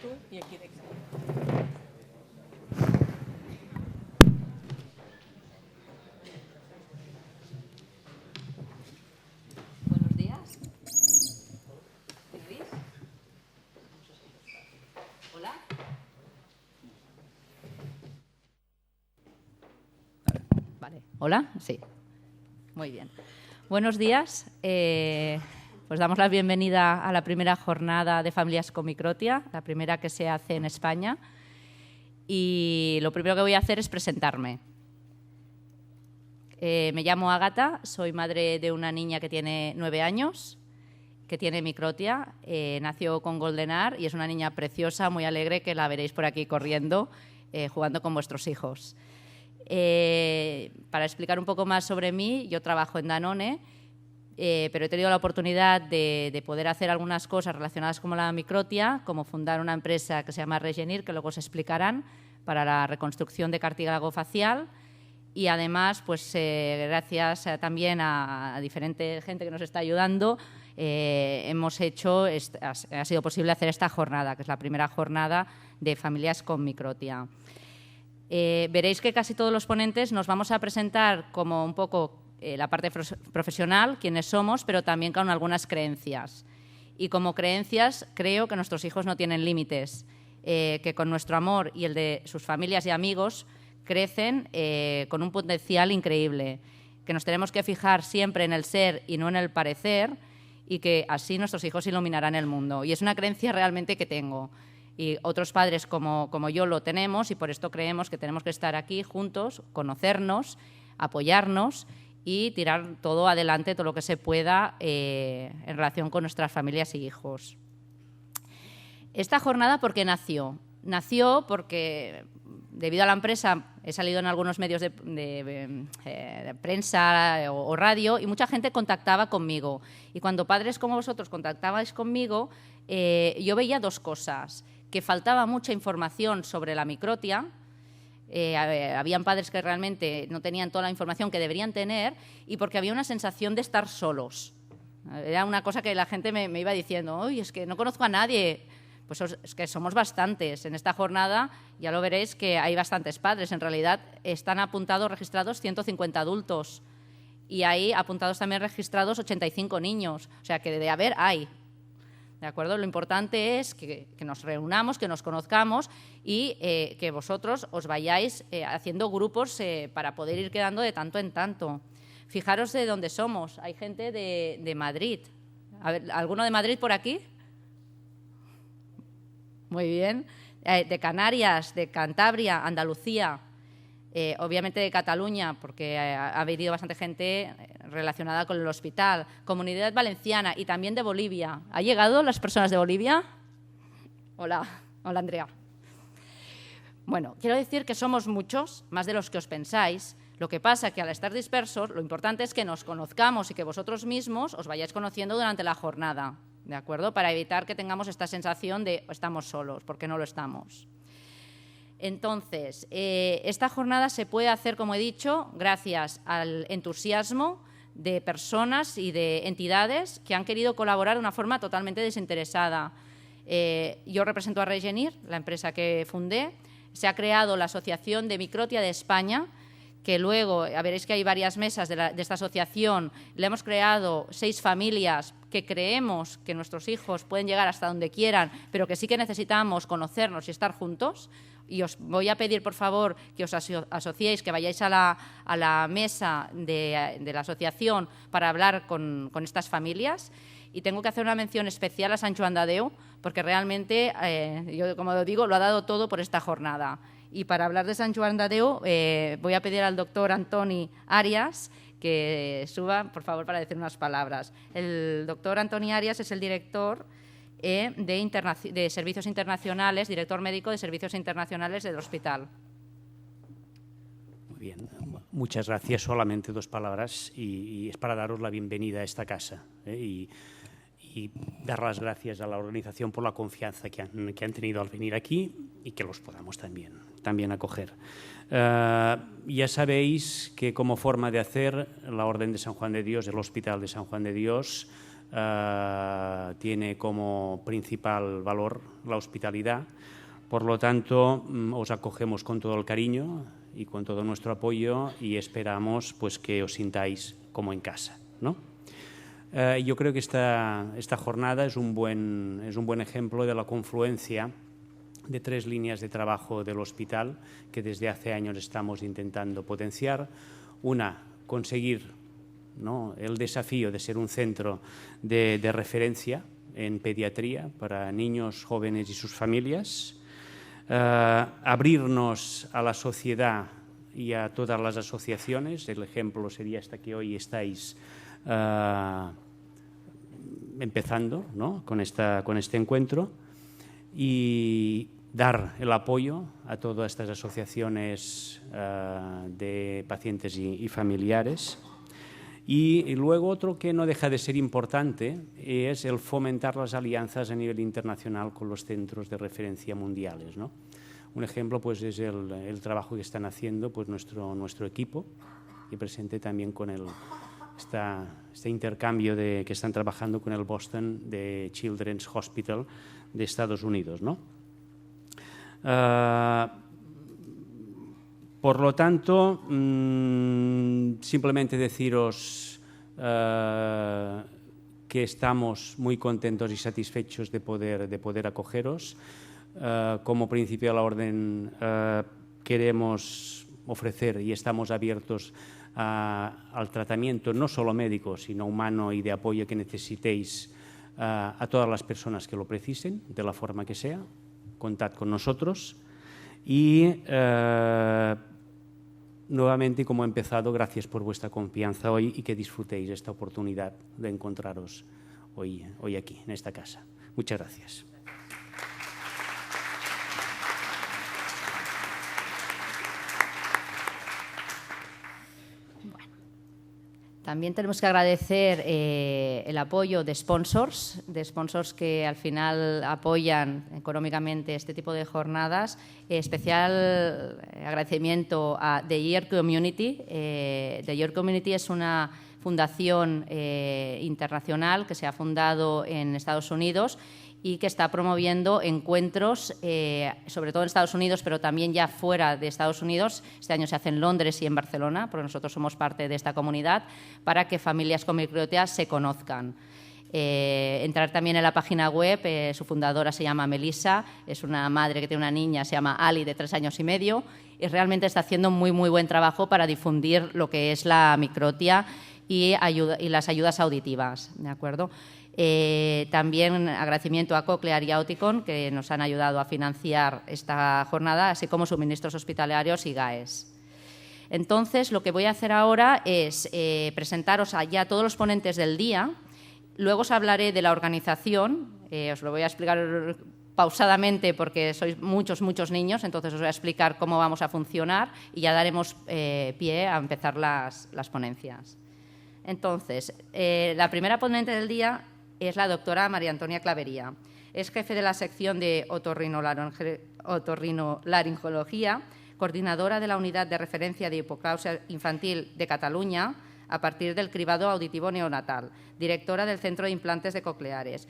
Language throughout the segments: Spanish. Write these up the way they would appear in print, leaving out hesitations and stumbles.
Tú y aquí de examen. Buenos días. ¿Me oís? Hola. Vale. ¿Hola? Sí. Muy bien. Buenos días. Pues damos la bienvenida a la primera jornada de familias con microtia, la primera que se hace en España. Y lo primero que voy a hacer es presentarme. Me llamo Ágata, soy madre de una niña que tiene 9 años, que tiene microtia. Nació con Goldenar y es una niña preciosa, muy alegre, que la veréis por aquí corriendo, jugando con vuestros hijos. Para explicar un poco más sobre mí, yo trabajo en Danone, pero he tenido la oportunidad de poder hacer algunas cosas relacionadas con la microtia, como fundar una empresa que se llama Regenir, que luego os explicarán, para la reconstrucción de cartílago facial. Y además, pues gracias también a diferente gente que nos está ayudando, ha sido posible hacer esta jornada, que es la primera jornada de familias con microtia. Veréis que casi todos los ponentes nos vamos a presentar como un poco la parte profesional, quiénes somos, pero también con algunas creencias. Y como creencias, creo que nuestros hijos no tienen límites, que con nuestro amor y el de sus familias y amigos crecen con un potencial increíble, que nos tenemos que fijar siempre en el ser y no en el parecer, y que así nuestros hijos iluminarán el mundo. Y es una creencia realmente que tengo. Y otros padres como yo lo tenemos, y por esto creemos que tenemos que estar aquí juntos, conocernos, apoyarnos y tirar todo adelante, todo lo que se pueda en relación con nuestras familias y hijos. Esta jornada, ¿por qué nació? Nació porque, debido a la empresa, he salido en algunos medios de prensa o radio, y mucha gente contactaba conmigo. Y cuando padres como vosotros contactabais conmigo, yo veía dos cosas: que faltaba mucha información sobre la microtia. Habían padres que realmente no tenían toda la información que deberían tener, y porque había una sensación de estar solos. Era una cosa que la gente me iba diciendo: uy, es que no conozco a nadie. Pues es que somos bastantes. En esta jornada ya lo veréis que hay bastantes padres. En realidad están apuntados, registrados 150 adultos, y hay apuntados también registrados 85 niños. O sea que de haber hay. ¿De acuerdo? Lo importante es que nos reunamos, que nos conozcamos, y que vosotros os vayáis haciendo grupos para poder ir quedando de tanto en tanto. Fijaros de dónde somos. Hay gente de Madrid. A ver, ¿alguno de Madrid por aquí? Muy bien. De Canarias, de Cantabria, Andalucía, obviamente de Cataluña, porque ha venido bastante gente relacionada con el hospital, Comunidad Valenciana, y también de Bolivia. ¿Han llegado las personas de Bolivia? Hola, hola Andrea. Bueno, quiero decir que somos muchos, más de los que os pensáis. Lo que pasa es que al estar dispersos, lo importante es que nos conozcamos y que vosotros mismos os vayáis conociendo durante la jornada, ¿de acuerdo? Para evitar que tengamos esta sensación de estamos solos, porque no lo estamos. Entonces, esta jornada se puede hacer, como he dicho, gracias al entusiasmo de personas y de entidades que han querido colaborar de una forma totalmente desinteresada. Yo represento a Regenir, la empresa que fundé. Se ha creado la Asociación de Microtia de España, que luego, veréis que hay varias mesas de esta asociación. Le hemos creado 6 familias que creemos que nuestros hijos pueden llegar hasta donde quieran, pero que sí que necesitamos conocernos y estar juntos. Y os voy a pedir, por favor, que os asociéis, que vayáis a la mesa de la asociación para hablar con estas familias. Y tengo que hacer una mención especial a Sant Joan de Déu, porque realmente, yo como digo, lo ha dado todo por esta jornada. Y para hablar de Sant Joan de Déu, voy a pedir al doctor Antoni Arias que suba, por favor, para decir unas palabras. El doctor Antoni Arias es el director de Servicios Internacionales, director médico de Servicios Internacionales del hospital. Muy bien, muchas gracias. Solamente 2 palabras y es para daros la bienvenida a esta casa y dar las gracias a la organización por la confianza que han tenido al venir aquí y que los podamos también acoger. Ya sabéis que como forma de hacer, la Orden de San Juan de Dios, el Hospital de San Juan de Dios, tiene como principal valor la hospitalidad. Por lo tanto, os acogemos con todo el cariño y con todo nuestro apoyo y esperamos pues, que os sintáis como en casa, ¿no? Yo creo que esta jornada es un buen ejemplo de la confluencia de 3 líneas de trabajo del hospital que desde hace años estamos intentando potenciar. Una, conseguir, ¿no?, el desafío de ser un centro de referencia en pediatría para niños, jóvenes y sus familias. Abrirnos a la sociedad y a todas las asociaciones. El ejemplo sería esta que hoy estáis empezando, ¿no?, con este encuentro, y dar el apoyo a todas estas asociaciones de pacientes y familiares. Y luego otro que no deja de ser importante es el fomentar las alianzas a nivel internacional con los centros de referencia mundiales, ¿no? Un ejemplo pues, es el trabajo que están haciendo pues, nuestro equipo, y presente también con este intercambio que están trabajando con el Boston de Children's Hospital de Estados Unidos, ¿no? Por lo tanto, simplemente deciros que estamos muy contentos y satisfechos de poder acogeros. Como principio de la orden queremos ofrecer y estamos abiertos al tratamiento no solo médico, sino humano y de apoyo que necesitéis a todas las personas que lo precisen, de la forma que sea. Contad con nosotros y nuevamente, como he empezado, gracias por vuestra confianza hoy y que disfrutéis esta oportunidad de encontraros hoy aquí, en esta casa. Muchas gracias. También tenemos que agradecer el apoyo de sponsors que al final apoyan económicamente este tipo de jornadas. Especial agradecimiento a The Year Community. The Year Community es una fundación internacional que se ha fundado en Estados Unidos y que está promoviendo encuentros, sobre todo en Estados Unidos, pero también ya fuera de Estados Unidos. Este año se hace en Londres y en Barcelona, porque nosotros somos parte de esta comunidad, para que familias con microtia se conozcan. Entrar también en la página web, su fundadora se llama Melissa, es una madre que tiene una niña, se llama Ali, de 3 años y medio, y realmente está haciendo muy buen trabajo para difundir lo que es la microtia y las ayudas auditivas, ¿de acuerdo? También agradecimiento a Cochlear y a Oticon, que nos han ayudado a financiar esta jornada, así como suministros hospitalarios y GAES. Entonces, lo que voy a hacer ahora es presentaros ya a todos los ponentes del día. Luego os hablaré de la organización, os lo voy a explicar pausadamente porque sois muchos niños, entonces os voy a explicar cómo vamos a funcionar y ya daremos pie a empezar las ponencias. Entonces, la primera ponente del día es la doctora María Antonia Clavería. Es jefe de la sección de otorrinolaringología, coordinadora de la unidad de referencia de hipocausia infantil de Cataluña a partir del cribado auditivo neonatal, directora del Centro de Implantes de Cocleares.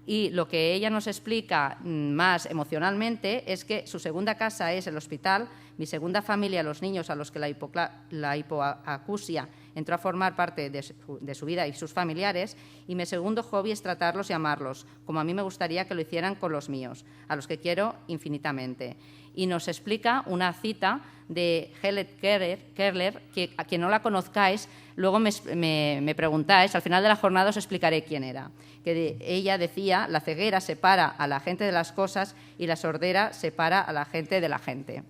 Y lo que ella nos explica más emocionalmente es que su segunda casa es el hospital, mi segunda familia, los niños a los que la hipoacusia entró a formar parte de su vida y sus familiares, y mi segundo hobby es tratarlos y amarlos, como a mí me gustaría que lo hicieran con los míos, a los que quiero infinitamente. Y nos explica una cita de Helen Keller, que a quien no la conozcáis, luego me preguntáis, al final de la jornada os explicaré quién era. Que ella decía, la ceguera separa a la gente de las cosas y la sordera separa a la gente de la gente.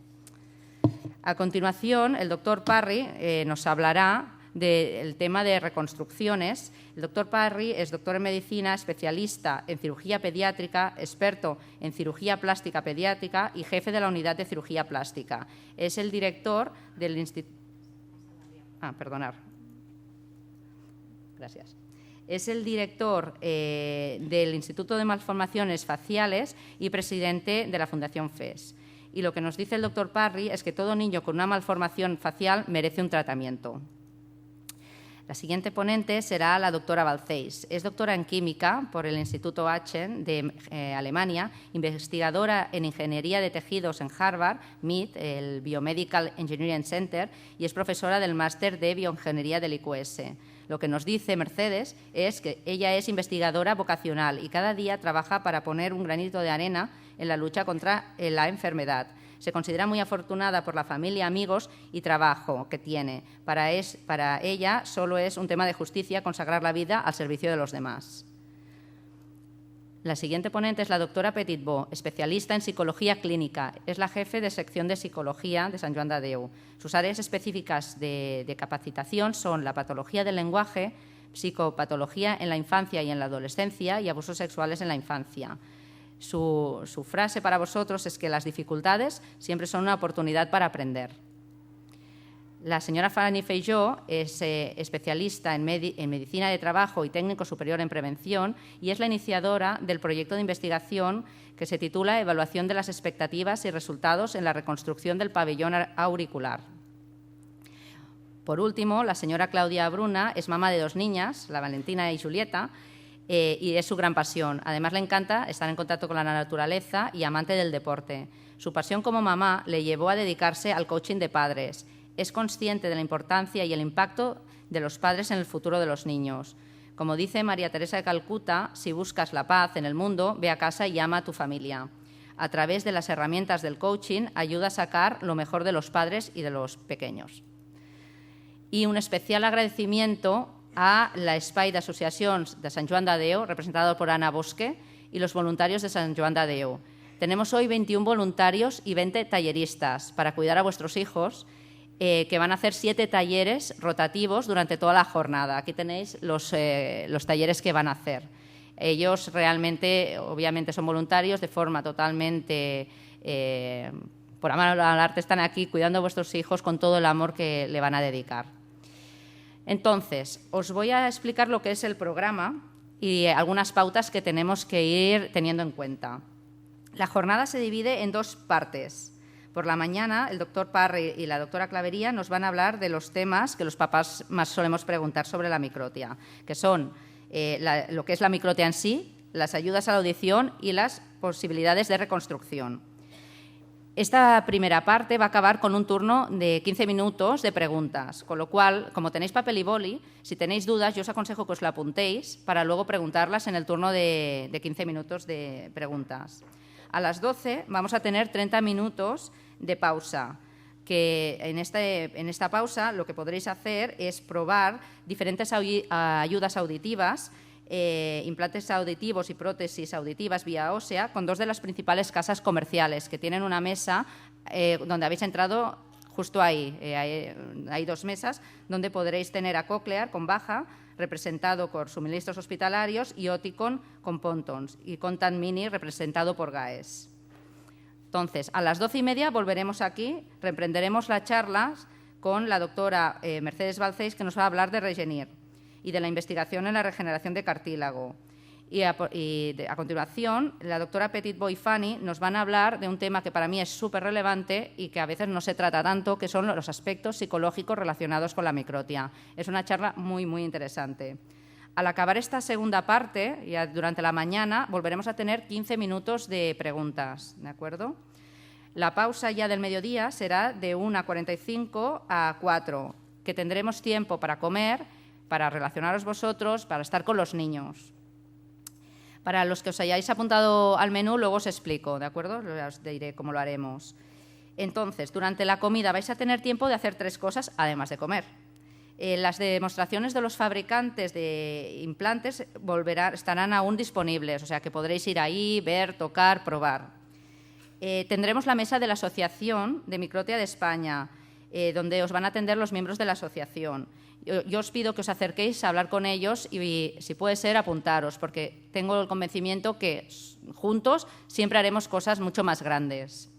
A continuación, el doctor Parry nos hablará del tema de reconstrucciones. El doctor Parry es doctor en medicina, especialista en cirugía pediátrica, experto en cirugía plástica pediátrica y jefe de la unidad de cirugía plástica. Es el director del Instituto... Gracias. Es el director del Instituto de Malformaciones Faciales y presidente de la Fundación FES. Y lo que nos dice el doctor Parry es que todo niño con una malformación facial merece un tratamiento. La siguiente ponente será la doctora Balcells. Es doctora en química por el Instituto Aachen de Alemania, investigadora en ingeniería de tejidos en Harvard, MIT, el Biomedical Engineering Center, y es profesora del máster de bioingeniería del IQS. Lo que nos dice Mercedes es que ella es investigadora vocacional y cada día trabaja para poner un granito de arena en la lucha contra la enfermedad. Se considera muy afortunada por la familia, amigos y trabajo que tiene. Para ella solo es un tema de justicia consagrar la vida al servicio de los demás. La siguiente ponente es la doctora Petitbó, especialista en psicología clínica. Es la jefe de sección de psicología de Sant Joan de Déu. Sus áreas específicas de capacitación son la patología del lenguaje, psicopatología en la infancia y en la adolescencia y abusos sexuales en la infancia. Su frase para vosotros es que las dificultades siempre son una oportunidad para aprender. La señora Fanny Feijó es especialista en medicina de trabajo y técnico superior en prevención y es la iniciadora del proyecto de investigación que se titula Evaluación de las expectativas y resultados en la reconstrucción del pabellón auricular. Por último, la señora Claudia Bruna es mamá de 2 niñas, la Valentina y Julieta, y es su gran pasión. Además, le encanta estar en contacto con la naturaleza y amante del deporte. Su pasión como mamá le llevó a dedicarse al coaching de padres. Es consciente de la importancia y el impacto de los padres en el futuro de los niños. Como dice María Teresa de Calcuta, si buscas la paz en el mundo, ve a casa y ama a tu familia. A través de las herramientas del coaching, ayuda a sacar lo mejor de los padres y de los pequeños. Y un especial agradecimiento a l'Espai d'Associacions de Sant Joan de Déu, representado por Ana Bosque, y los voluntarios de Sant Joan de Déu. Tenemos hoy 21 voluntarios y 20 talleristas para cuidar a vuestros hijos, que van a hacer 7 talleres rotativos durante toda la jornada. Aquí tenéis los talleres que van a hacer. Ellos realmente, obviamente, son voluntarios de forma totalmente, por amor al arte, están aquí cuidando a vuestros hijos con todo el amor que le van a dedicar. Entonces, os voy a explicar lo que es el programa y algunas pautas que tenemos que ir teniendo en cuenta. La jornada se divide en 2 partes. Por la mañana, el doctor Parry y la doctora Clavería nos van a hablar de los temas que los papás más solemos preguntar sobre la microtia, que son lo que es la microtia en sí, las ayudas a la audición y las posibilidades de reconstrucción. Esta primera parte va a acabar con un turno de 15 minutos de preguntas, con lo cual, como tenéis papel y boli, si tenéis dudas, yo os aconsejo que os la apuntéis para luego preguntarlas en el turno de 15 minutos de preguntas. A las 12 vamos a tener 30 minutos de pausa, que en esta pausa lo que podréis hacer es probar diferentes ayudas auditivas, implantes auditivos y prótesis auditivas vía ósea con 2 de las principales casas comerciales que tienen una mesa donde habéis entrado justo ahí. Hay 2 mesas donde podréis tener a Cochlear con baja, representado por suministros hospitalarios, y Oticon con Pontons, y Contact Mini representado por GAES. Entonces, a las 12:30 volveremos aquí, reprenderemos las charlas con la doctora Mercedes Balcells, que nos va a hablar de Regenir y de la investigación en la regeneración de cartílago. Y a continuación, la doctora Petitbó y Fanny nos van a hablar de un tema que para mí es súper relevante y que a veces no se trata tanto, que son los aspectos psicológicos relacionados con la microtia. Es una charla muy, muy interesante. Al acabar esta segunda parte, ya durante la mañana, volveremos a tener 15 minutos de preguntas, ¿de acuerdo? La pausa ya del mediodía será de 1:45 a 4, que tendremos tiempo para comer, para relacionaros vosotros, para estar con los niños. Para los que os hayáis apuntado al menú, luego os explico, ¿de acuerdo? Os diré cómo lo haremos. Entonces, durante la comida vais a tener tiempo de hacer 3 cosas, además de comer. Las demostraciones de los fabricantes de implantes estarán aún disponibles, o sea que podréis ir ahí, ver, tocar, probar. Tendremos la mesa de la Asociación de Microtia de España, donde os van a atender los miembros de la asociación. Yo os pido que os acerquéis a hablar con ellos y, si puede ser, apuntaros, porque tengo el convencimiento que juntos siempre haremos cosas mucho más grandes.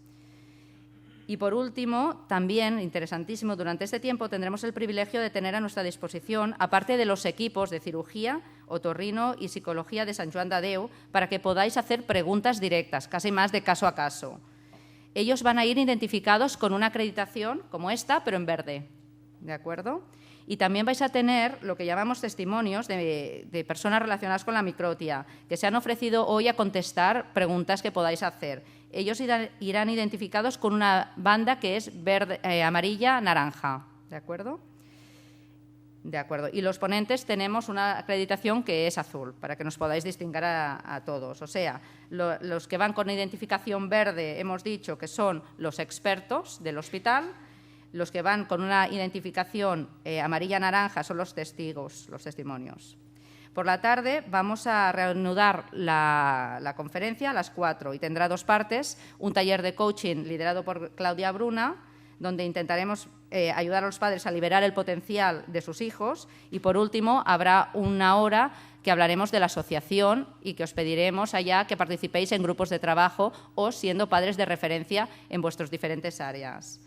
Y, por último, también, interesantísimo, durante este tiempo tendremos el privilegio de tener a nuestra disposición, aparte de los equipos de cirugía, otorrino y psicología de Sant Joan de Déu, para que podáis hacer preguntas directas, casi más de caso a caso. Ellos van a ir identificados con una acreditación como esta, pero en verde, ¿de acuerdo? Y también vais a tener lo que llamamos testimonios de personas relacionadas con la microtia, que se han ofrecido hoy a contestar preguntas que podáis hacer. Ellos irán identificados con una banda que es verde, amarilla, naranja. ¿De acuerdo? De acuerdo. Y los ponentes tenemos una acreditación que es azul, para que nos podáis distinguir a todos. O sea, los que van con identificación verde hemos dicho que son los expertos del hospital. Los que van con una identificación amarilla-naranja son los testigos, los testimonios. Por la tarde vamos a reanudar la conferencia a las 4 y tendrá 2 partes, un taller de coaching liderado por Claudia Bruna, donde intentaremos ayudar a los padres a liberar el potencial de sus hijos, y por último habrá una hora que hablaremos de la asociación y que os pediremos allá que participéis en grupos de trabajo o siendo padres de referencia en vuestras diferentes áreas.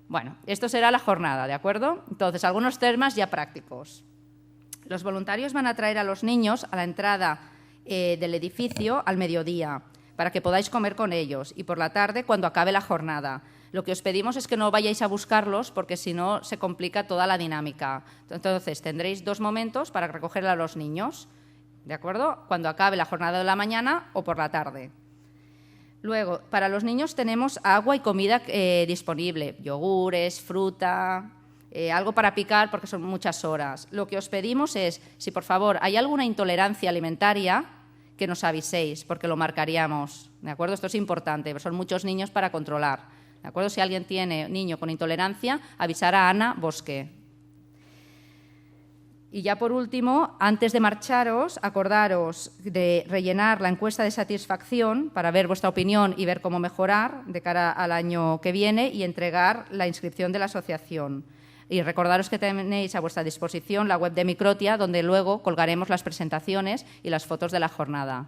Bueno, esto será la jornada, ¿de acuerdo? Entonces, algunos temas ya prácticos. Los voluntarios van a traer a los niños a la entrada del edificio al mediodía para que podáis comer con ellos y por la tarde cuando acabe la jornada. Lo que os pedimos es que no vayáis a buscarlos porque si no se complica toda la dinámica. Entonces, tendréis 2 momentos para recoger a los niños, ¿de acuerdo? Cuando acabe la jornada de la mañana o por la tarde. Luego, para los niños tenemos agua y comida disponible, yogures, fruta, algo para picar porque son muchas horas. Lo que os pedimos es, si por favor hay alguna intolerancia alimentaria, que nos aviséis porque lo marcaríamos, ¿de acuerdo? Esto es importante, son muchos niños para controlar, ¿de acuerdo? Si alguien tiene niño con intolerancia, avisar a Ana Bosque. Y ya por último, antes de marcharos, acordaros de rellenar la encuesta de satisfacción para ver vuestra opinión y ver cómo mejorar de cara al año que viene y entregar la inscripción de la asociación. Y recordaros que tenéis a vuestra disposición la web de Microtia, donde luego colgaremos las presentaciones y las fotos de la jornada.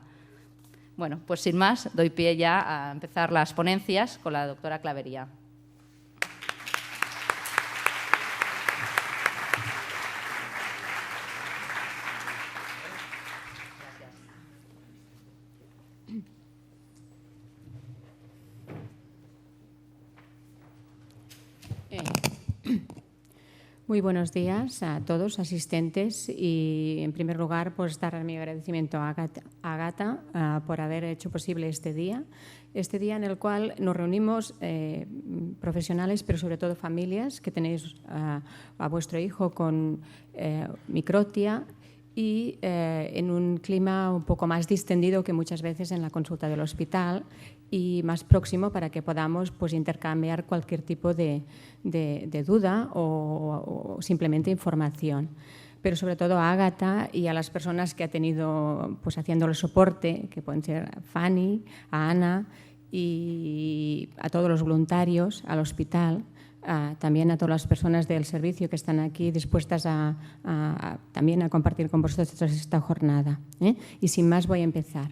Bueno, pues sin más, doy pie ya a empezar las ponencias con la doctora Clavería. Muy buenos días a todos asistentes y, en primer lugar, pues dar mi agradecimiento a Agata por haber hecho posible este día en el cual nos reunimos profesionales, pero sobre todo familias que tenéis a vuestro hijo con microtia y en un clima un poco más distendido que muchas veces en la consulta del hospital y más próximo para que podamos pues, intercambiar cualquier tipo de duda o simplemente información. Pero sobre todo a Ágata y a las personas que ha tenido pues, haciendo el soporte, que pueden ser a Fanny, a Ana y a todos los voluntarios, al hospital, también a todas las personas del servicio que están aquí dispuestas también a compartir con vosotros esta jornada. Y sin más voy a empezar.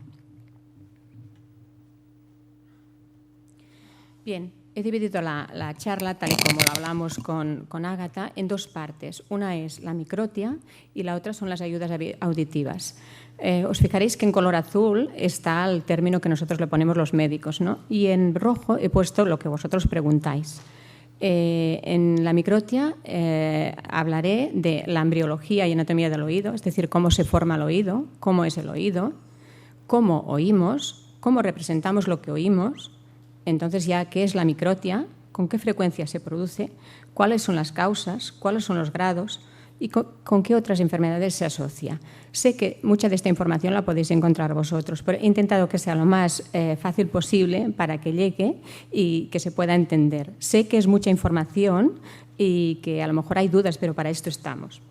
Bien, he dividido la charla, tal y como lo hablamos con Ágata, en 2 partes. Una es la microtia y la otra son las ayudas auditivas. Os fijaréis que en color azul está el término que nosotros le ponemos los médicos, ¿no? Y en rojo he puesto lo que vosotros preguntáis. En la microtia hablaré de la embriología y anatomía del oído, es decir, cómo se forma el oído, cómo es el oído, cómo oímos, cómo representamos lo que oímos. Entonces, ya, ¿qué es la microtia? ¿Con qué frecuencia se produce? ¿Cuáles son las causas? ¿Cuáles son los grados? ¿Y con qué otras enfermedades se asocia? Sé que mucha de esta información la podéis encontrar vosotros, pero he intentado que sea lo más fácil posible para que llegue y que se pueda entender. Sé que es mucha información y que a lo mejor hay dudas, pero para esto estamos.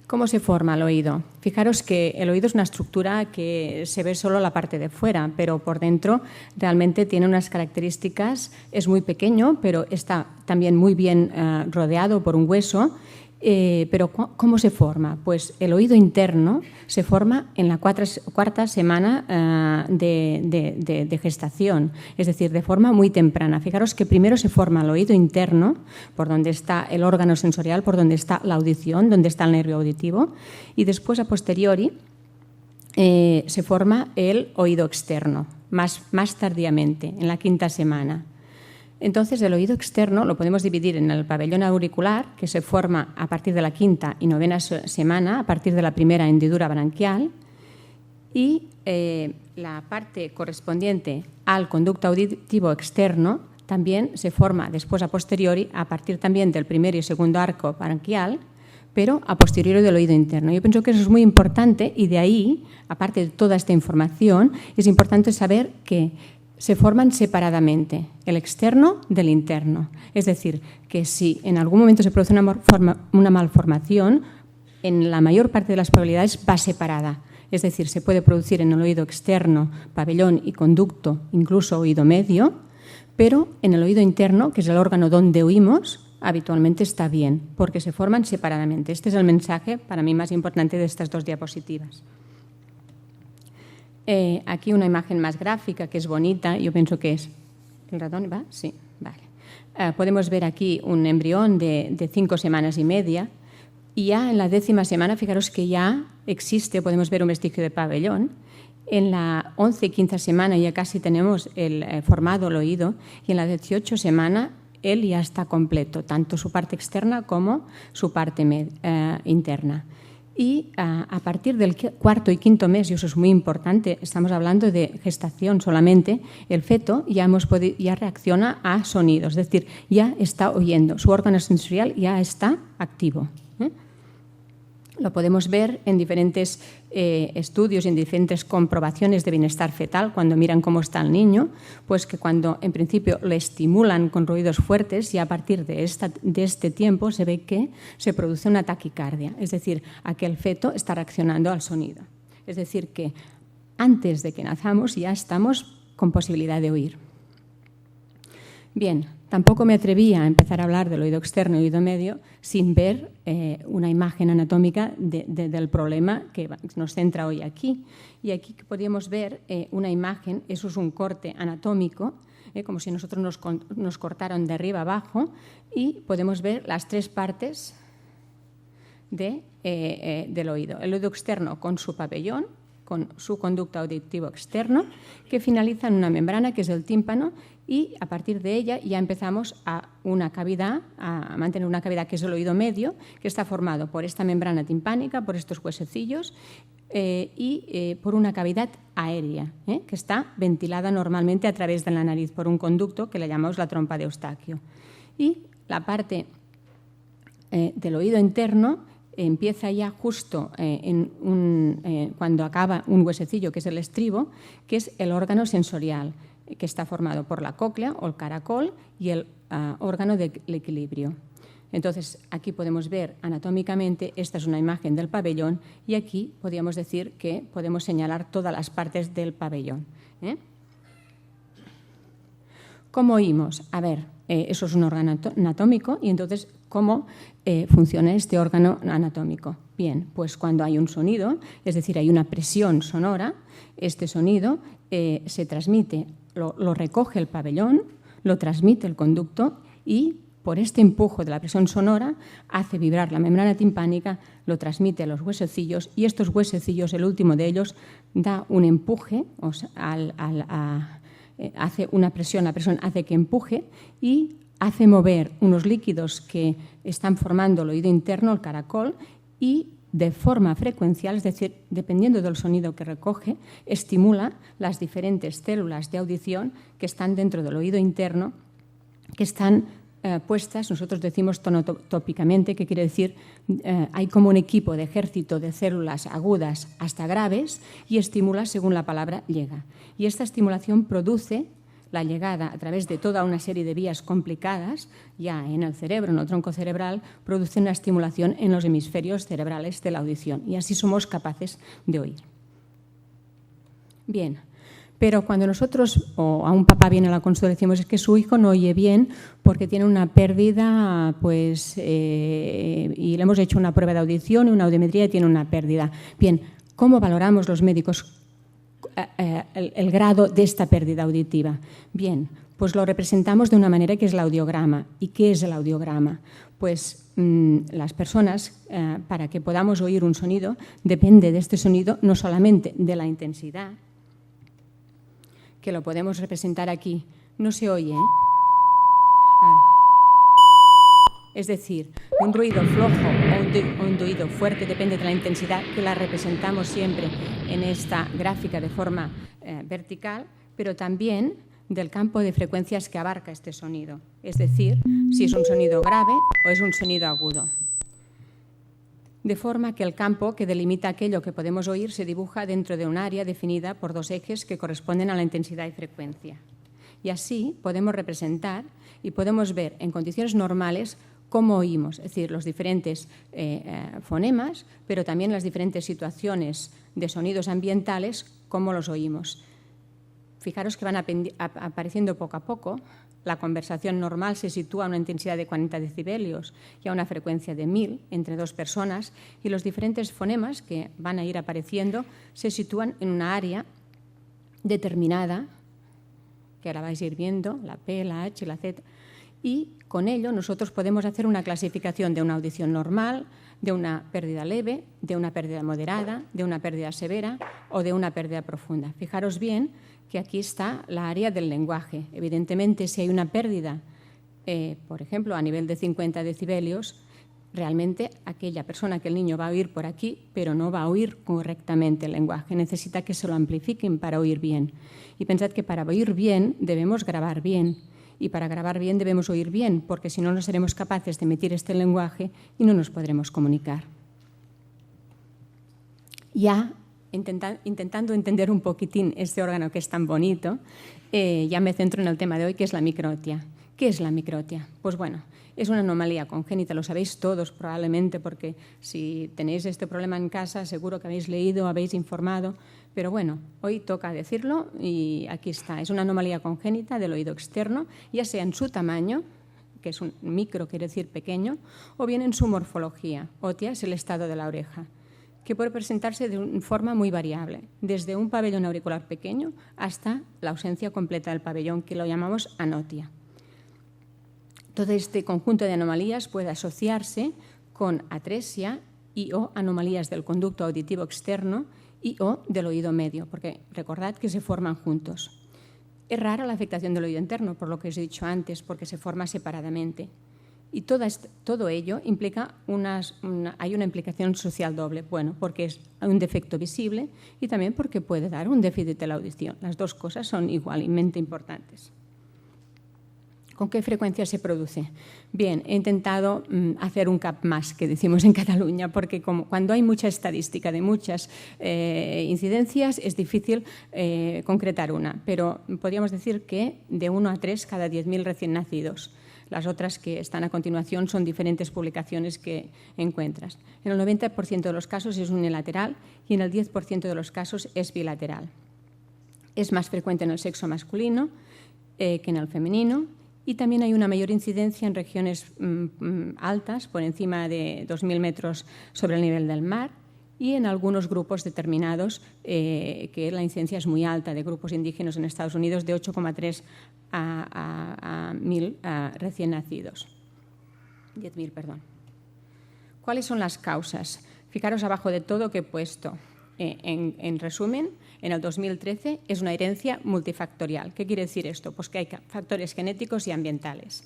¿Cómo se forma el oído? Fijaros que el oído es una estructura que se ve solo la parte de fuera, pero por dentro realmente tiene unas características. Es muy pequeño, pero está también muy bien rodeado por un hueso. Pero ¿cómo se forma? Pues el oído interno se forma en la cuarta semana de gestación, es decir, de forma muy temprana. Fijaros que primero se forma el oído interno, por donde está el órgano sensorial, por donde está la audición, donde está el nervio auditivo, y después, a posteriori, se forma el oído externo, más tardíamente, en la 5ª semana. Entonces, el oído externo lo podemos dividir en el pabellón auricular, que se forma a partir de la 5ª y 9ª semana, a partir de la 1ª hendidura branquial, y la parte correspondiente al conducto auditivo externo también se forma después a posteriori, a partir también del 1er y 2º arco branquial, pero a posteriori del oído interno. Yo pienso que eso es muy importante y de ahí, aparte de toda esta información, es importante saber que se forman separadamente, el externo del interno. Es decir, que si en algún momento se produce una malformación, en la mayor parte de las probabilidades va separada. Es decir, se puede producir en el oído externo, pabellón y conducto, incluso oído medio, pero en el oído interno, que es el órgano donde oímos, habitualmente está bien, porque se forman separadamente. Este es el mensaje para mí más importante de estas 2 diapositivas. Aquí una imagen más gráfica que es bonita, yo pienso que es... ¿El ratón va? Sí, vale. Podemos ver aquí un embrión de 5 semanas y media y ya en la 10ª semana, fijaros que ya existe, podemos ver un vestigio de pabellón. En la 11 y 15 semana ya casi tenemos formado el oído y en la 18 semana él ya está completo, tanto su parte externa como su parte interna. Y a partir del 4º y 5º mes, y eso es muy importante, estamos hablando de gestación solamente, el feto ya reacciona a sonidos, es decir, ya está oyendo, su órgano sensorial ya está activo. Lo podemos ver en diferentes estudios y en diferentes comprobaciones de bienestar fetal cuando miran cómo está el niño, pues que cuando en principio le estimulan con ruidos fuertes y a partir de este tiempo se ve que se produce una taquicardia, es decir, aquel feto está reaccionando al sonido. Es decir, que antes de que nazamos ya estamos con posibilidad de oír. Bien, tampoco me atrevía a empezar a hablar del oído externo y oído medio sin ver una imagen anatómica del problema que nos centra hoy aquí. Y aquí podríamos ver una imagen, eso es un corte anatómico, como si nosotros nos cortaran de arriba abajo, y podemos ver las 3 partes del oído. El oído externo con su pabellón, con su conducto auditivo externo, que finaliza en una membrana que es el tímpano y a partir de ella ya empezamos a mantener una cavidad que es el oído medio, que está formado por esta membrana timpánica, por estos huesecillos y por una cavidad aérea, que está ventilada normalmente a través de la nariz por un conducto que le llamamos la trompa de Eustaquio. Y la parte del oído interno empieza ya justo cuando acaba un huesecillo, que es el estribo, que es el órgano sensorial, que está formado por la cóclea o el caracol y el órgano del equilibrio. Entonces, aquí podemos ver anatómicamente, esta es una imagen del pabellón y aquí podríamos decir que podemos señalar todas las partes del pabellón. ¿Cómo oímos? A ver, eso es un órgano anatómico y entonces, ¿cómo funciona este órgano anatómico? Bien, pues cuando hay un sonido, es decir, hay una presión sonora, este sonido se transmite, lo recoge el pabellón, lo transmite el conducto y por este empujo de la presión sonora hace vibrar la membrana timpánica, lo transmite a los huesecillos y estos huesecillos, el último de ellos, da un empuje, hace una presión, la presión hace que empuje y hace mover unos líquidos que están formando el oído interno, el caracol, y de forma frecuencial, es decir, dependiendo del sonido que recoge, estimula las diferentes células de audición que están dentro del oído interno, que están puestas, nosotros decimos tonotópicamente, que quiere decir hay como un equipo de ejército de células agudas hasta graves y estimula según la palabra llega. Y esta estimulación produce la llegada a través de toda una serie de vías complicadas, ya en el cerebro, en el tronco cerebral, produce una estimulación en los hemisferios cerebrales de la audición y así somos capaces de oír. Bien, pero cuando nosotros o a un papá viene a la consulta decimos es que su hijo no oye bien porque tiene una pérdida, pues, y le hemos hecho una prueba de audición y una audiometría y tiene una pérdida. Bien, ¿cómo valoramos los médicos el grado de esta pérdida auditiva? Bien, pues lo representamos de una manera que es el audiograma. ¿Y qué es el audiograma? Pues las personas, para que podamos oír un sonido, depende de este sonido no solamente de la intensidad, que lo podemos representar aquí. No se oye, es decir, un ruido flojo o un ruido fuerte, depende de la intensidad, que la representamos siempre en esta gráfica de forma vertical, pero también del campo de frecuencias que abarca este sonido, es decir, si es un sonido grave o es un sonido agudo. De forma que el campo que delimita aquello que podemos oír se dibuja dentro de un área definida por dos ejes que corresponden a la intensidad y frecuencia. Y así podemos representar y podemos ver en condiciones normales cómo oímos, es decir, los diferentes fonemas, pero también las diferentes situaciones de sonidos ambientales, cómo los oímos. Fijaros que van apareciendo poco a poco. La conversación normal se sitúa a una intensidad de 40 decibelios y a una frecuencia de 1000 entre dos personas, y los diferentes fonemas que van a ir apareciendo se sitúan en una área determinada, que ahora vais a ir viendo, la P, la H, la Z, y con ello nosotros podemos hacer una clasificación de una audición normal, de una pérdida leve, de una pérdida moderada, de una pérdida severa o de una pérdida profunda. Fijaros bien que aquí está la área del lenguaje. Evidentemente, si hay una pérdida, por ejemplo, a nivel de 50 decibelios, realmente aquella persona, que el niño va a oír por aquí, pero no va a oír correctamente el lenguaje. Necesita que se lo amplifiquen para oír bien. Y pensad que para oír bien debemos grabar bien. Y para grabar bien debemos oír bien, porque si no, no seremos capaces de emitir este lenguaje y no nos podremos comunicar. Ya intentando entender un poquitín este órgano que es tan bonito, ya me centro en el tema de hoy, que es la microtia. ¿Qué es la microtia? Pues bueno, es una anomalía congénita, lo sabéis todos probablemente, porque si tenéis este problema en casa seguro que habéis leído, habéis informado, pero bueno, hoy toca decirlo y aquí está. Es una anomalía congénita del oído externo, ya sea en su tamaño, que es un micro, quiere decir pequeño, o bien en su morfología. Otia es el estado de la oreja, que puede presentarse de forma muy variable, desde un pabellón auricular pequeño hasta la ausencia completa del pabellón, que lo llamamos anotia. Todo este conjunto de anomalías puede asociarse con atresia y o anomalías del conducto auditivo externo y o del oído medio, porque recordad que se forman juntos. Es rara la afectación del oído interno, por lo que os he dicho antes, porque se forma separadamente. Y todo ello implica hay una implicación social doble. Bueno, porque es un defecto visible y también porque puede dar un déficit de la audición. Las dos cosas son igualmente importantes. ¿Con qué frecuencia se produce? Bien, he intentado hacer un cap más, que decimos en Cataluña, porque cuando hay mucha estadística de muchas incidencias es difícil concretar una, pero podríamos decir que de 1 a 3 cada 10.000 recién nacidos. Las otras que están a continuación son diferentes publicaciones que encuentras. En el 90% de los casos es unilateral y en el 10% de los casos es bilateral. Es más frecuente en el sexo masculino que en el femenino, y también hay una mayor incidencia en regiones altas, por encima de 2.000 metros sobre el nivel del mar, y en algunos grupos determinados, que la incidencia es muy alta, de grupos indígenas en Estados Unidos, de 8,3 a 1.000 recién nacidos. 10.000, perdón. ¿Cuáles son las causas? Fijaros abajo de todo que he puesto. En resumen, en el 2013 es una herencia multifactorial. ¿Qué quiere decir esto? Pues que hay factores genéticos y ambientales.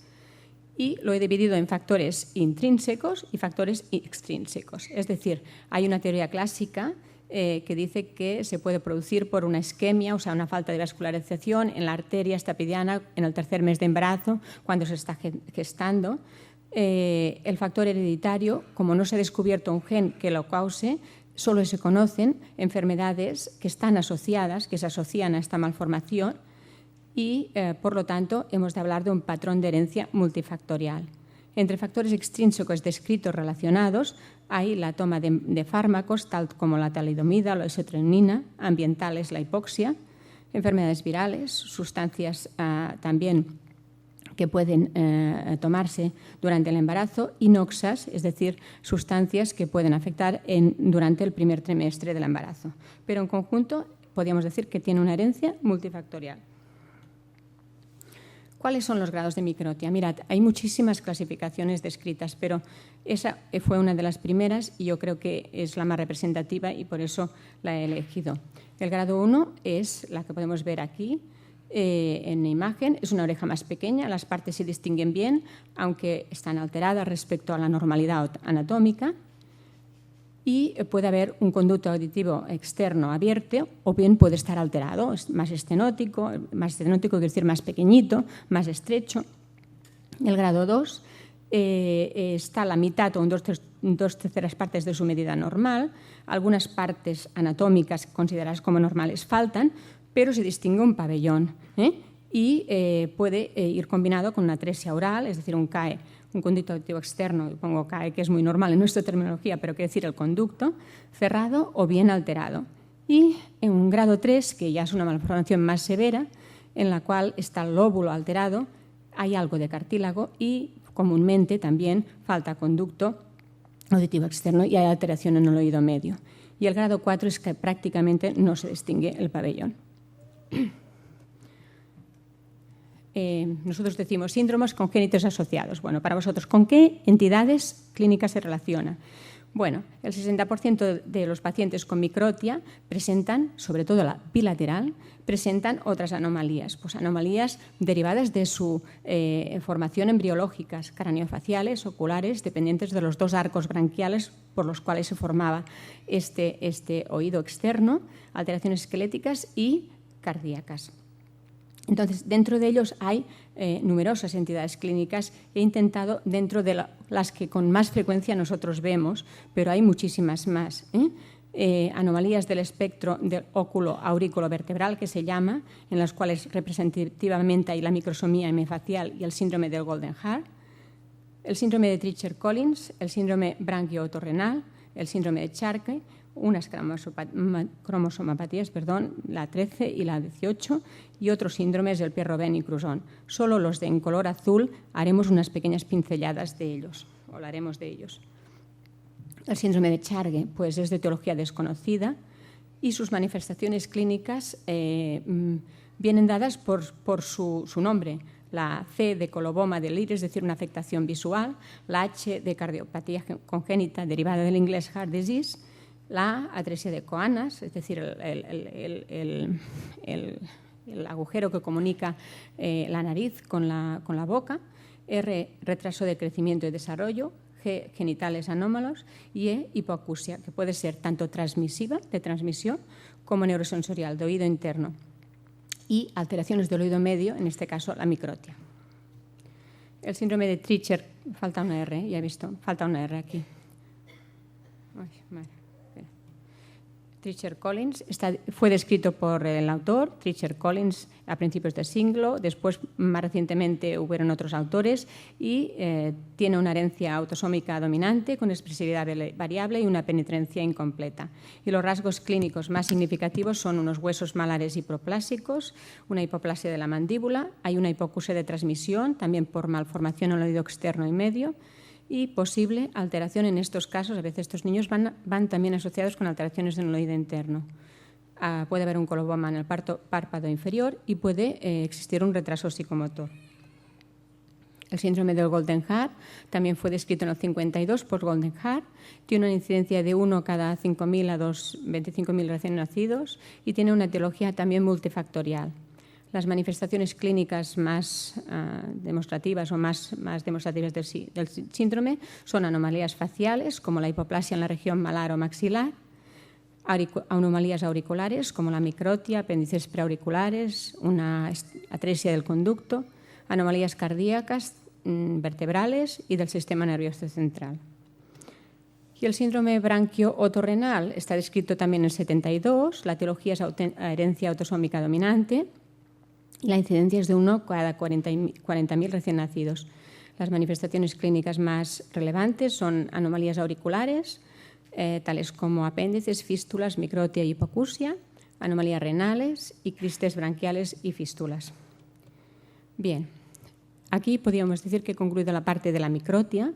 Y lo he dividido en factores intrínsecos y factores extrínsecos. Es decir, hay una teoría clásica que dice que se puede producir por una isquemia, o sea, una falta de vascularización en la arteria estapidiana en el tercer mes de embarazo, cuando se está gestando. El factor hereditario, como no se ha descubierto un gen que lo cause, solo se conocen enfermedades que están asociadas, que se asocian a esta malformación y, por lo tanto, hemos de hablar de un patrón de herencia multifactorial. Entre factores extrínsecos descritos relacionados hay la toma de fármacos, tal como la talidomida o la isotretinoína, ambientales, la hipoxia, enfermedades virales, sustancias también que pueden tomarse durante el embarazo, y noxas, es decir, sustancias que pueden afectar durante el primer trimestre del embarazo. Pero en conjunto podríamos decir que tiene una herencia multifactorial. ¿Cuáles son los grados de microtia? Mirad, hay muchísimas clasificaciones descritas, pero esa fue una de las primeras y yo creo que es la más representativa y por eso la he elegido. El grado 1 es la que podemos ver aquí, en imagen. Es una oreja más pequeña, las partes se distinguen bien, aunque están alteradas respecto a la normalidad anatómica. Y puede haber un conducto auditivo externo abierto o bien puede estar alterado, es más estenótico quiere decir más pequeñito, más estrecho. El grado 2 está a la mitad o en dos terceras partes de su medida normal. Algunas partes anatómicas consideradas como normales faltan, pero se distingue un pabellón y puede ir combinado con una atresia oral, es decir, un CAE, un conducto auditivo externo, y pongo CAE, que es muy normal en nuestra terminología, pero quiere decir el conducto, cerrado o bien alterado. Y en un grado 3, que ya es una malformación más severa, en la cual está el lóbulo alterado, hay algo de cartílago y comúnmente también falta conducto auditivo externo y hay alteración en el oído medio. Y el grado 4 es que prácticamente no se distingue el pabellón. Nosotros decimos síndromes congénitos asociados. Bueno, para vosotros, ¿con qué entidades clínicas se relaciona? Bueno, el 60% de los pacientes con microtia presentan, sobre todo la bilateral, presentan otras anomalías, pues anomalías derivadas de su formación embriológicas, craneofaciales, oculares, dependientes de los dos arcos branquiales por los cuales se formaba este oído externo, alteraciones esqueléticas y cardíacas. Entonces, dentro de ellos hay numerosas entidades clínicas. He intentado, dentro de las que con más frecuencia nosotros vemos, pero hay muchísimas más. Anomalías del espectro del óculo aurículo vertebral, que se llama, en las cuales representativamente hay la microsomía hemifacial y el síndrome del Golden Heart, el síndrome de Treacher-Collins, el síndrome branquio-otorrenal, el síndrome de Charcot, unas cromosomapatías, la 13 y la 18, y otros síndromes del Pierre-Robin y Crouzon. Solo los de en color azul haremos unas pequeñas pinceladas de ellos, o hablaremos de ellos. El síndrome de Charcot pues, es de etiología desconocida y sus manifestaciones clínicas vienen dadas por su nombre. La C de coloboma del iris, es decir, una afectación visual, la H de cardiopatía congénita derivada del inglés heart disease, la atresia de Coanas, es decir, el agujero que comunica la nariz con la boca, R, retraso de crecimiento y desarrollo, G, genitales anómalos y E, hipoacusia, que puede ser tanto transmisiva, de transmisión, como neurosensorial, de oído interno, y alteraciones del oído medio, en este caso la microtia. El síndrome de Treacher, falta una R, ya he visto, falta una R aquí. Ay, madre. Treacher-Collins fue descrito por el autor, Treacher-Collins, a principios del siglo. Después, más recientemente, hubieron otros autores y tiene una herencia autosómica dominante con expresividad variable y una penetrencia incompleta. Y los rasgos clínicos más significativos son unos huesos malares hipoplásicos, una hipoplasia de la mandíbula, hay una hipoacusia de transmisión, también por malformación en el oído externo y medio, y posible alteración en estos casos. A veces estos niños van también asociados con alteraciones en el oído interno. Puede haber un coloboma en el párpado inferior y puede existir un retraso psicomotor. El síndrome del Golden Heart también fue descrito en el 52 por Golden Heart. Tiene una incidencia de 1 cada 5.000 a 25.000 recién nacidos y tiene una etiología también multifactorial. Las manifestaciones clínicas más demostrativas o más demostrativas del síndrome son anomalías faciales, como la hipoplasia en la región malar o maxilar, anomalías auriculares, como la microtia, apéndices preauriculares, una atresia del conducto, anomalías cardíacas, vertebrales y del sistema nervioso central. Y el síndrome branquio-otorrenal está descrito también en el 72, la etiología es herencia autosómica dominante, la incidencia es de 1 cada 40.000 recién nacidos. Las manifestaciones clínicas más relevantes son anomalías auriculares, tales como apéndices, fístulas, microtia y hipoacusia, anomalías renales y cristes branquiales y fístulas. Bien, aquí podríamos decir que he concluido la parte de la microtia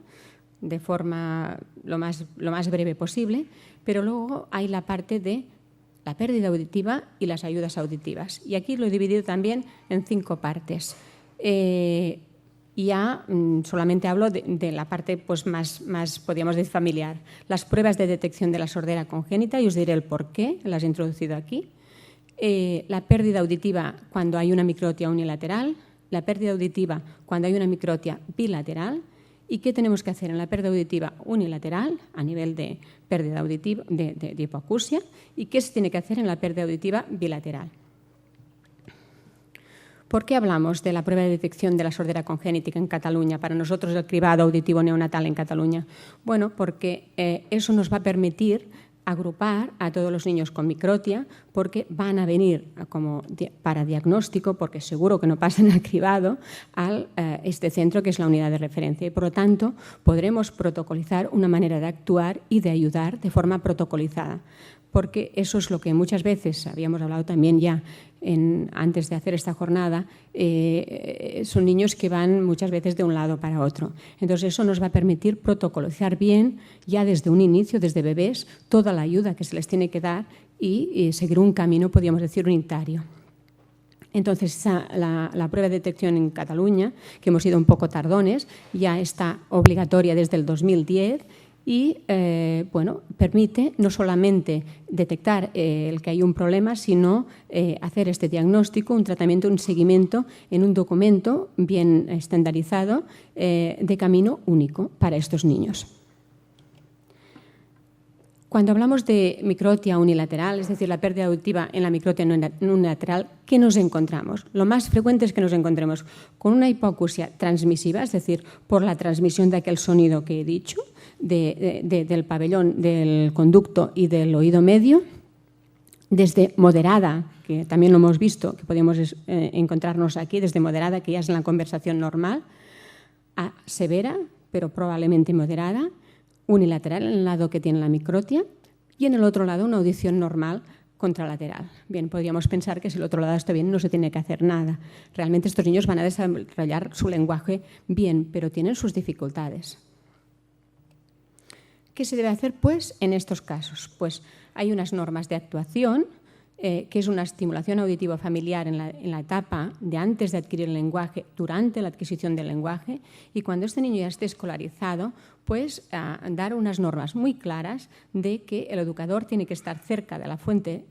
de forma lo más breve posible, pero luego hay la parte de la pérdida auditiva y las ayudas auditivas. Y aquí lo he dividido también en 5 partes. Ya solamente hablo de la parte pues, más, podríamos decir, familiar. Las pruebas de detección de la sordera congénita, y os diré el por qué, las he introducido aquí. la pérdida auditiva cuando hay una microtia unilateral, la pérdida auditiva cuando hay una microtia bilateral. ¿Y qué tenemos que hacer en la pérdida auditiva unilateral a nivel de pérdida auditiva, de hipoacusia? ¿Y qué se tiene que hacer en la pérdida auditiva bilateral? ¿Por qué hablamos de la prueba de detección de la sordera congénita en Cataluña? Para nosotros el cribado auditivo neonatal en Cataluña. Bueno, porque eso nos va a permitir agrupar a todos los niños con microtia, porque van a venir como para diagnóstico, porque seguro que no pasan al cribado, a este centro que es la unidad de referencia. Y por lo tanto podremos protocolizar una manera de actuar y de ayudar de forma protocolizada. Porque eso es lo que muchas veces, habíamos hablado también ya antes de hacer esta jornada, son niños que van muchas veces de un lado para otro. Entonces eso nos va a permitir protocolizar bien, ya desde un inicio, desde bebés, toda la ayuda que se les tiene que dar y seguir un camino, podríamos decir, unitario. Entonces, la prueba de detección en Cataluña, que hemos sido un poco tardones, ya está obligatoria desde el 2010 y permite no solamente detectar el que hay un problema, sino hacer este diagnóstico, un tratamiento, un seguimiento en un documento bien estandarizado de camino único para estos niños. Cuando hablamos de microtia unilateral, es decir, la pérdida auditiva en la microtia unilateral, ¿qué nos encontramos? Lo más frecuente es que nos encontremos con una hipoacusia transmisiva, es decir, por la transmisión de aquel sonido que he dicho, del pabellón, del conducto y del oído medio, desde moderada, que también lo hemos visto, que podemos encontrarnos aquí, desde moderada, que ya es en la conversación normal, a severa, pero probablemente moderada, unilateral en el lado que tiene la microtia y en el otro lado una audición normal contralateral. Bien, podríamos pensar que si el otro lado está bien no se tiene que hacer nada. Realmente estos niños van a desarrollar su lenguaje bien, pero tienen sus dificultades. ¿Qué se debe hacer, pues, en estos casos? Pues hay unas normas de actuación, que es una estimulación auditiva familiar en la etapa de antes de adquirir el lenguaje, durante la adquisición del lenguaje, y cuando este niño ya esté escolarizado, pues dar unas normas muy claras de que el educador tiene que estar cerca de la fuente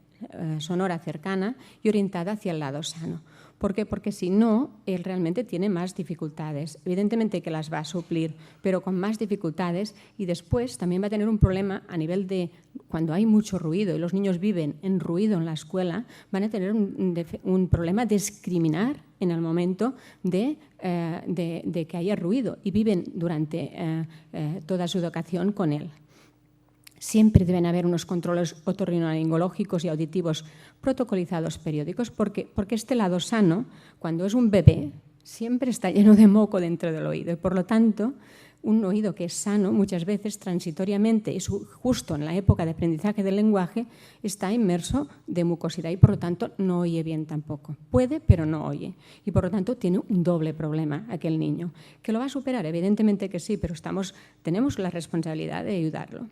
sonora cercana y orientada hacia el lado sano. ¿Por qué? Porque si no, él realmente tiene más dificultades. Evidentemente que las va a suplir, pero con más dificultades, y después también va a tener un problema a nivel de cuando hay mucho ruido y los niños viven en ruido en la escuela, van a tener un problema de discriminar en el momento de que haya ruido y viven durante toda su educación con él. Siempre deben haber unos controles otorrinolaringológicos y auditivos protocolizados periódicos porque este lado sano, cuando es un bebé, siempre está lleno de moco dentro del oído y por lo tanto un oído que es sano muchas veces transitoriamente y justo en la época de aprendizaje del lenguaje está inmerso de mucosidad y por lo tanto no oye bien tampoco. Puede pero no oye y por lo tanto tiene un doble problema aquel niño. ¿Que lo va a superar? Evidentemente que sí, pero tenemos la responsabilidad de ayudarlo.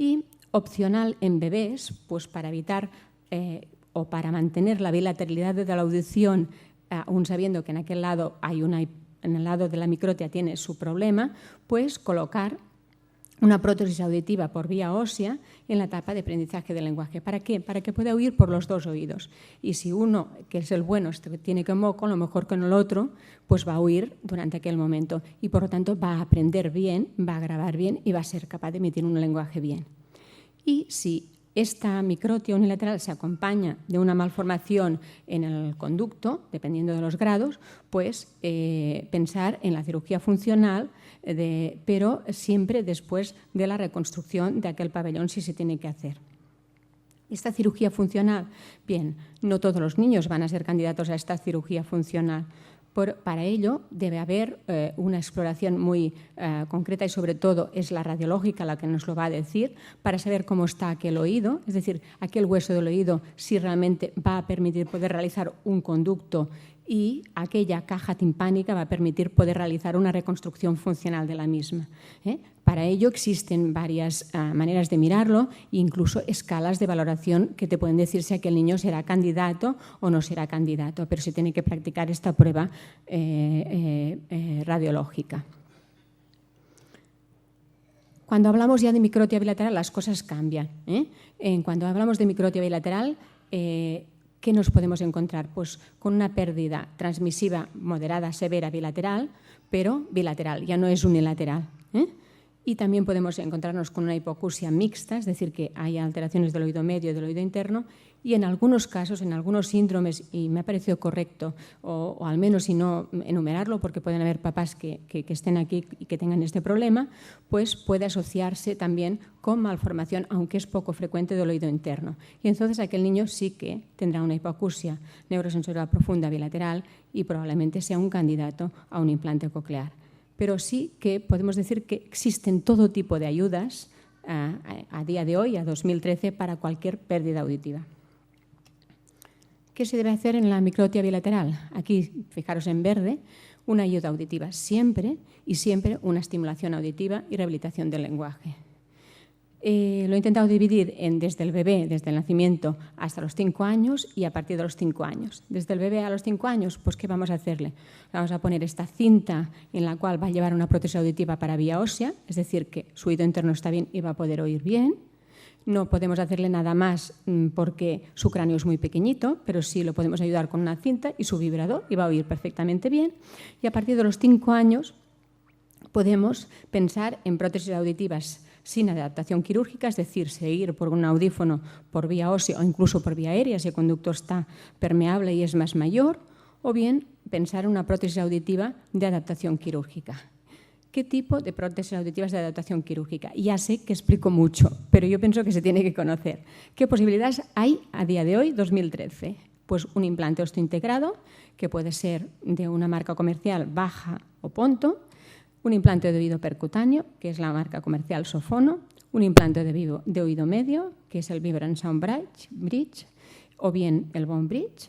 Y opcional en bebés, pues para evitar o para mantener la bilateralidad de la audición, aún sabiendo que en aquel lado en el lado de la microtia tiene su problema, pues colocar una prótesis auditiva por vía ósea en la etapa de aprendizaje del lenguaje. ¿Para qué? Para que pueda oír por los dos oídos. Y si uno, que es el bueno, tiene que moco, a lo mejor con el otro, pues va a oír durante aquel momento. Y por lo tanto va a aprender bien, va a grabar bien y va a ser capaz de emitir un lenguaje bien. Y si esta microtia unilateral se acompaña de una malformación en el conducto, dependiendo de los grados, pues pensar en la cirugía funcional, pero siempre después de la reconstrucción de aquel pabellón si se tiene que hacer. Esta cirugía funcional, bien, no todos los niños van a ser candidatos a esta cirugía funcional. Para ello debe haber una exploración muy concreta y sobre todo es la radiológica la que nos lo va a decir para saber cómo está aquel oído, es decir, aquel hueso del oído si realmente va a permitir poder realizar un conducto y aquella caja timpánica va a permitir poder realizar una reconstrucción funcional de la misma. Para ello existen varias maneras de mirarlo e incluso escalas de valoración que te pueden decir si aquel niño será candidato o no será candidato, pero se tiene que practicar esta prueba radiológica. Cuando hablamos ya de microtia bilateral, las cosas cambian. Cuando hablamos de microtia bilateral, ¿qué ¿qué nos podemos encontrar? Pues con una pérdida transmisiva moderada, severa, bilateral, pero bilateral, ya no es unilateral. Y también podemos encontrarnos con una hipoacusia mixta, es decir, que hay alteraciones del oído medio y del oído interno, y en algunos casos, en algunos síndromes, y me ha parecido correcto, o al menos si no enumerarlo, porque pueden haber papás que estén aquí y que tengan este problema, pues puede asociarse también con malformación, aunque es poco frecuente, del oído interno. Y entonces aquel niño sí que tendrá una hipoacusia neurosensorial profunda bilateral y probablemente sea un candidato a un implante coclear. Pero sí que podemos decir que existen todo tipo de ayudas a día de hoy, a 2013, para cualquier pérdida auditiva. ¿Qué se debe hacer en la microtia bilateral? Aquí, fijaros en verde, una ayuda auditiva siempre y siempre una estimulación auditiva y rehabilitación del lenguaje. Lo he intentado dividir desde el bebé, desde el nacimiento hasta los 5 años y a partir de los 5 años. Desde el bebé a los 5 años, pues ¿qué vamos a hacerle? Vamos a poner esta cinta en la cual va a llevar una prótesis auditiva para vía ósea, es decir, que su oído interno está bien y va a poder oír bien. No podemos hacerle nada más porque su cráneo es muy pequeñito, pero sí lo podemos ayudar con una cinta y su vibrador y va a oír perfectamente bien. Y a partir de los 5 años podemos pensar en prótesis auditivas sin adaptación quirúrgica, es decir, seguir por un audífono por vía ósea o incluso por vía aérea si el conducto está permeable y es más mayor, o bien pensar en una prótesis auditiva de adaptación quirúrgica. ¿Qué tipo de prótesis auditivas de adaptación quirúrgica? Ya sé que explico mucho, pero yo pienso que se tiene que conocer. ¿Qué posibilidades hay a día de hoy, 2013? Pues un implante osteointegrado, que puede ser de una marca comercial Baja o Ponto, un implante de oído percutáneo, que es la marca comercial Sofono, un implante de oído medio, que es el Vibrant Sound Bridge, o bien el Bone Bridge,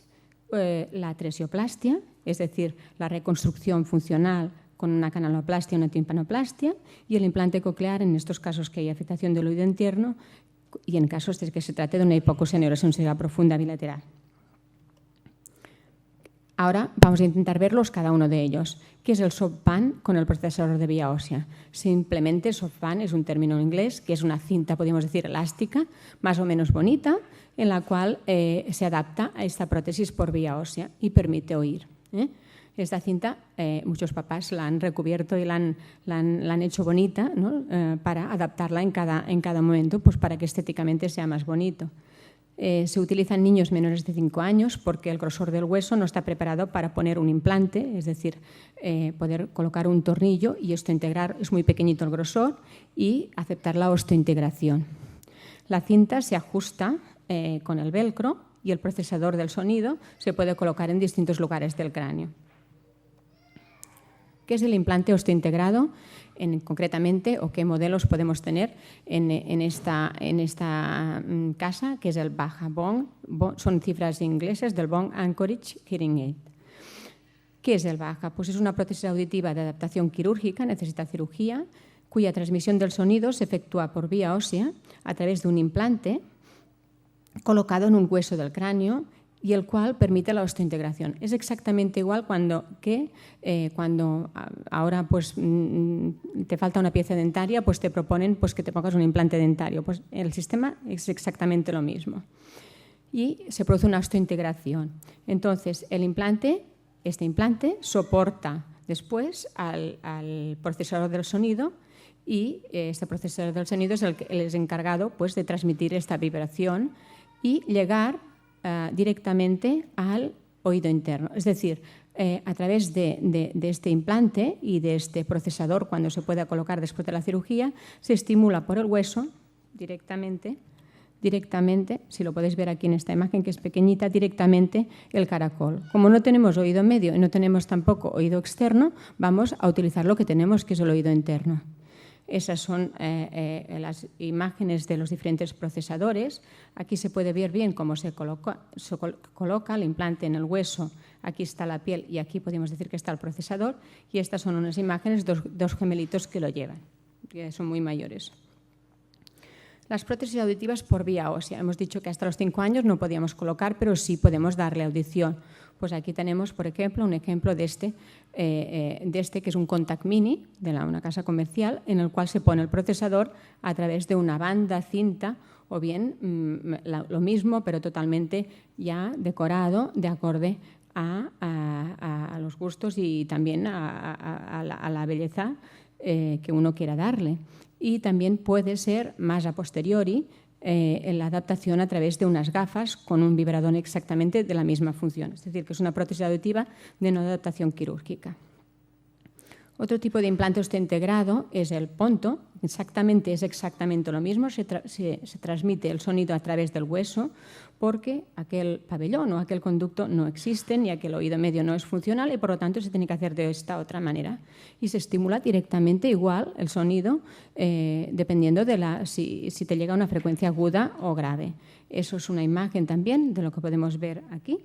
la tresioplastia, es decir, la reconstrucción funcional con una canaloplastia o una timpanoplastia, y el implante coclear en estos casos que hay afectación del oído interno y en casos de que se trate de una hipoacusia neurosensorial profunda bilateral. Ahora vamos a intentar verlos cada uno de ellos. ¿Qué es el SoftBand con el procesador de vía ósea? Simplemente SoftBand es un término en inglés que es una cinta, podríamos decir, elástica, más o menos bonita, en la cual se adapta a esta prótesis por vía ósea y permite oír. Esta cinta, muchos papás la han recubierto y la han hecho bonita, ¿no? Para adaptarla en cada momento, pues para que estéticamente sea más bonito. Se utiliza en niños menores de 5 años porque el grosor del hueso no está preparado para poner un implante, es decir, poder colocar un tornillo y osteointegrar, es muy pequeñito el grosor, y aceptar la osteointegración. La cinta se ajusta con el velcro y el procesador del sonido se puede colocar en distintos lugares del cráneo. ¿Qué es el implante osteointegrado? Concretamente, o qué modelos podemos tener en esta casa, que es el Baja Bone, son cifras inglesas del Bone Anchorage Hearing Aid. ¿Qué es el Baja? Pues es una prótesis auditiva de adaptación quirúrgica, necesita cirugía, cuya transmisión del sonido se efectúa por vía ósea a través de un implante colocado en un hueso del cráneo y el cual permite la osteointegración. Es exactamente igual cuando ahora pues, te falta una pieza dentaria, pues te proponen pues, que te pongas un implante dentario. Pues el sistema es exactamente lo mismo. Y se produce una osteointegración. Entonces, este implante soporta después al procesador del sonido y este procesador del sonido es el encargado pues, de transmitir esta vibración y llegar directamente al oído interno. Es decir, a través de este implante y de este procesador, cuando se pueda colocar después de la cirugía, se estimula por el hueso directamente, si lo podéis ver aquí en esta imagen que es pequeñita, directamente el caracol. Como no tenemos oído medio y no tenemos tampoco oído externo, vamos a utilizar lo que tenemos, que es el oído interno. Esas son las imágenes de los diferentes procesadores. Aquí se puede ver bien cómo se coloca el implante en el hueso. Aquí está la piel y aquí podemos decir que está el procesador. Y estas son unas imágenes de dos gemelitos que lo llevan, que son muy mayores. Las prótesis auditivas por vía ósea. Hemos dicho que hasta los 5 años no podíamos colocar, pero sí podemos darle audición. Pues aquí tenemos, por ejemplo, un ejemplo de este que es un Contact Mini de una casa comercial en el cual se pone el procesador a través de una banda cinta o bien lo mismo, pero totalmente ya decorado de acorde a los gustos y también a la belleza que uno quiera darle. Y también puede ser más a posteriori la adaptación a través de unas gafas con un vibrador exactamente de la misma función. Es decir, que es una prótesis auditiva de no adaptación quirúrgica. Otro tipo de implante osteointegrado es el ponto. Es exactamente lo mismo. Se transmite el sonido a través del hueso porque aquel pabellón o aquel conducto no existen y aquel oído medio no es funcional y por lo tanto se tiene que hacer de esta otra manera. Y se estimula directamente igual el sonido dependiendo de si te llega a una frecuencia aguda o grave. Eso es una imagen también de lo que podemos ver aquí.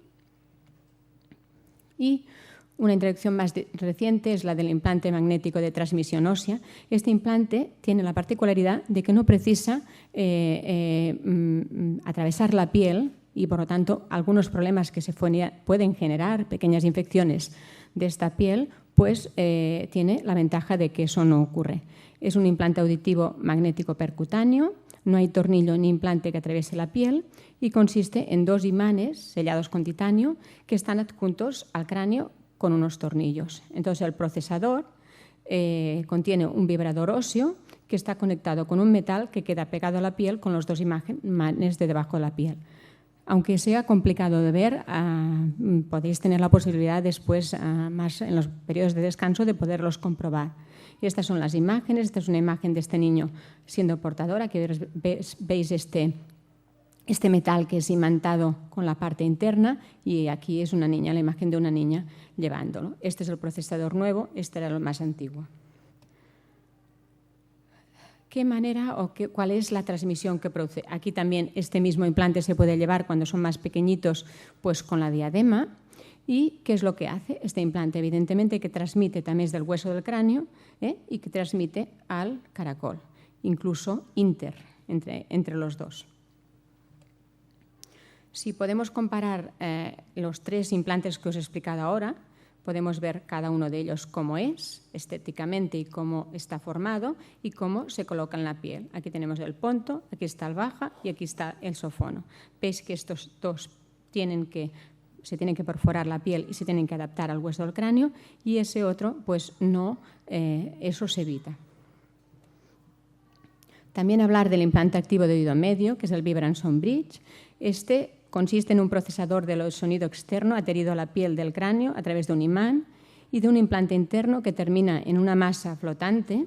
Y una introducción más reciente es la del implante magnético de transmisión ósea. Este implante tiene la particularidad de que no precisa atravesar la piel y, por lo tanto, algunos problemas que se pueden generar, pequeñas infecciones de esta piel, pues tiene la ventaja de que eso no ocurre. Es un implante auditivo magnético percutáneo, no hay tornillo ni implante que atraviese la piel y consiste en 2 imanes sellados con titanio que están adjuntos al cráneo con unos tornillos. Entonces, el procesador contiene un vibrador óseo que está conectado con un metal que queda pegado a la piel con los 2 imanes de debajo de la piel. Aunque sea complicado de ver, podéis tener la posibilidad después, más en los periodos de descanso, de poderlos comprobar. Y estas son las imágenes. Esta es una imagen de este niño siendo portador. Aquí veis este metal que es imantado con la parte interna y aquí es una niña, la imagen de una niña llevándolo. Este es el procesador nuevo, este era el más antiguo. ¿Qué manera o cuál es la transmisión que produce? Aquí también este mismo implante se puede llevar cuando son más pequeñitos, pues con la diadema. ¿Y qué es lo que hace este implante? Evidentemente que transmite también del hueso del cráneo y que transmite al caracol, incluso entre los dos. Si podemos comparar los 3 implantes que os he explicado ahora, podemos ver cada uno de ellos cómo es estéticamente y cómo está formado y cómo se coloca en la piel. Aquí tenemos el ponto, aquí está el baja y aquí está el sofono. Veis que estos 2 se tienen que perforar la piel y se tienen que adaptar al hueso del cráneo y ese otro, pues no, eso se evita. También hablar del implante activo de oído medio, que es el Vibranson Bridge. Este consiste en un procesador de sonido externo adherido a la piel del cráneo a través de un imán y de un implante interno que termina en una masa flotante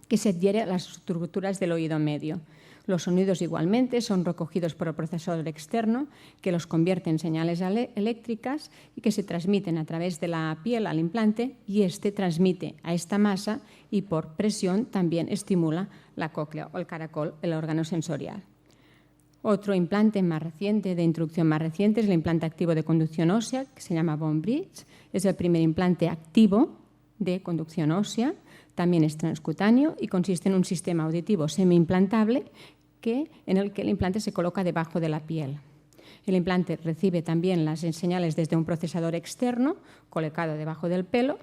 que se adhiere a las estructuras del oído medio. Los sonidos igualmente son recogidos por el procesador externo que los convierte en señales eléctricas y que se transmiten a través de la piel al implante y este transmite a esta masa y por presión también estimula la cóclea o el caracol, el órgano sensorial. Otro implante más reciente, de introducción más reciente, es el implante activo de conducción ósea, que se llama Bone Bridge. Es el primer implante activo de conducción ósea. También es transcutáneo y consiste en un sistema auditivo semi-implantable en el que el implante se coloca debajo de la piel. El implante recibe también las señales desde un procesador externo colocado debajo del pelo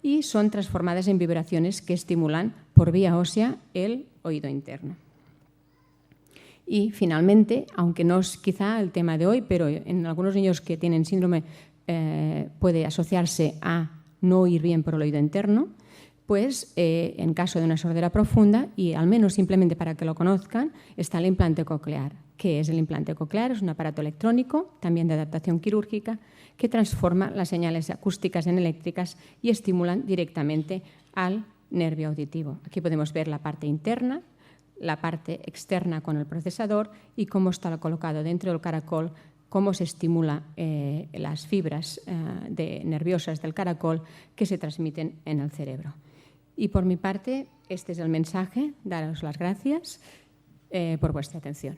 y son transformadas en vibraciones que estimulan por vía ósea el oído interno. Y finalmente, aunque no es quizá el tema de hoy, pero en algunos niños que tienen síndrome puede asociarse a no oír bien por el oído interno, pues en caso de una sordera profunda, y al menos simplemente para que lo conozcan, está el implante coclear. ¿Qué es el implante coclear? Es un aparato electrónico, también de adaptación quirúrgica, que transforma las señales acústicas en eléctricas y estimulan directamente al nervio auditivo. Aquí podemos ver la parte interna, la parte externa con el procesador y cómo está colocado dentro del caracol, cómo se estimula las fibras nerviosas del caracol que se transmiten en el cerebro. Y por mi parte, este es el mensaje. Daros las gracias por vuestra atención.